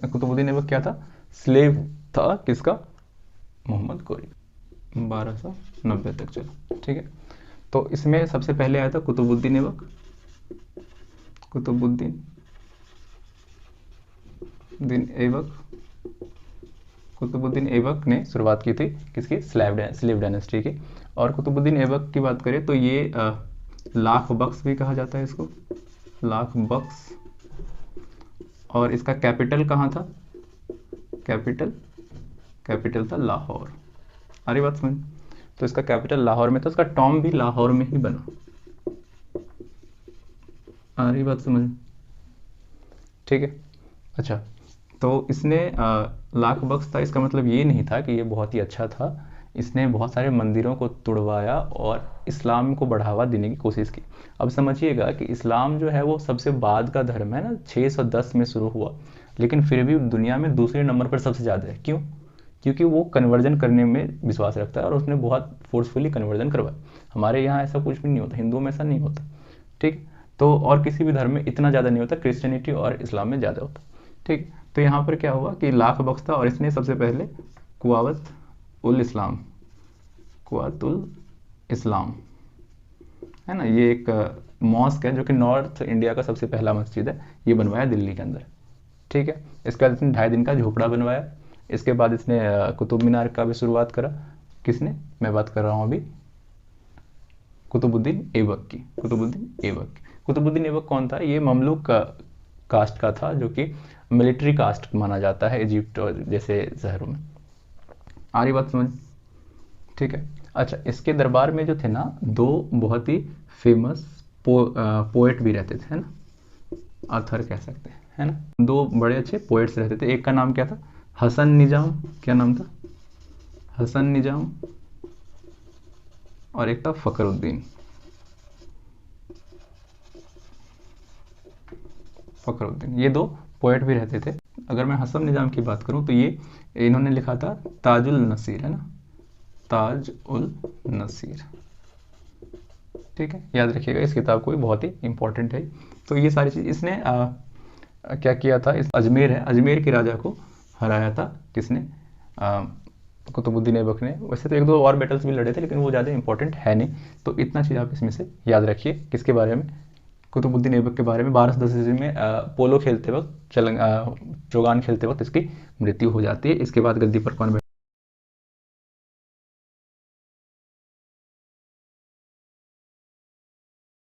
कुतुबुद्दीन ऐबक क्या था? स्लेव था किसका? मोहम्मद गोरी। 1290 तक चला, ठीक है। तो इसमें सबसे पहले आया था कुतुबुद्दीन ऐबक। कुतुबुद्दीन ऐबक कुतुबुद्दीन ऐबक ने शुरुआत की थी किसकी? स्लेव डायनेस्टी की। और कुतुबुद्दीन ऐबक की बात करें तो ये लाख बख्श भी कहा जाता है इसको, लाख बख्श। और इसका कैपिटल कहाँ था? कैपिटल था लाहौर। आ रही बात समझ? तो इसका कैपिटल लाहौर में था, इसका टॉम भी लाहौर में ही बना। आ रही बात समझ? ठीक है। अच्छा, तो इसने लाख बख्श था, इसका मतलब ये नहीं था कि ये बहुत ही अच्छा था। इसने बहुत सारे मंदिरों को तुड़वाया और इस्लाम को बढ़ावा देने की कोशिश की। अब समझिएगा कि इस्लाम जो है वो सबसे बाद का धर्म है ना, 610 में शुरू हुआ, लेकिन फिर भी दुनिया में दूसरे नंबर पर सबसे ज़्यादा है। क्यों? क्योंकि वो कन्वर्जन करने में विश्वास रखता है और उसने बहुत फोर्सफुली कन्वर्जन करवाया। हमारे यहाँ ऐसा कुछ भी नहीं होता, हिंदुओं में ऐसा नहीं होता, ठीक। तो और किसी भी धर्म में इतना ज़्यादा नहीं होता, क्रिश्चियनिटी और इस्लाम में ज़्यादा होता, ठीक। तो यहाँ पर क्या हुआ कि लाख बख्श था और इसने सबसे पहले कुवात उल इस्लाम है ना, ये एक मॉस्क है जो कि नॉर्थ इंडिया का सबसे पहला मस्जिद है, ये बनवाया दिल्ली के अंदर, ठीक है। इसके बाद इसने 2.5 दिन का झोपड़ा बनवाया। इसके बाद इसने कुतुब मीनार का भी शुरुआत करा। किसने? मैं बात कर रहा हूँ अभी कुतुबुद्दीन ऐबक की। कुतुबुद्दीन ऐबक कौन था? ये ममलूक कास्ट का था, जो कि मिलिट्री कास्ट माना जाता है इजिप्ट और जैसे शहरों में। आ रही बात समझ? ठीक है। अच्छा, इसके दरबार में जो थे ना, 2 बहुत ही फेमस पोएट भी रहते थे, है ना, ऑथर कह सकते हैं, है ना। 2 बड़े अच्छे पोएट्स रहते थे। एक का नाम क्या था? हसन निजाम। क्या नाम था? हसन निजाम। और एक था फखरुद्दीन। ये 2 पोएट भी रहते थे। अगर मैं हसन निजाम की बात करूं तो ये इन्होंने लिखा था ताजुल नसीर, है ना, ताज उल नसीर, ठीक है। याद रखिएगा इस किताब को, बहुत ही इंपॉर्टेंट है। तो ये सारी चीज़ इसने क्या किया था? इस अजमेर है, अजमेर के राजा को हराया था। किसने? कुतुबुद्दीन ऐबक ने। वैसे तो 1-2 और बैटल्स भी लड़े थे, लेकिन वो ज़्यादा इंपॉर्टेंट है नहीं। तो इतना चीज़ आप इसमें से याद रखिए। किसके बारे में? कुतुबुद्दीन ऐबक के बारे में। 1210 ईस्वी में पोलो खेलते वक्त, चौगान खेलते वक्त इसकी मृत्यु हो जाती है। इसके बाद गद्दी पर कौन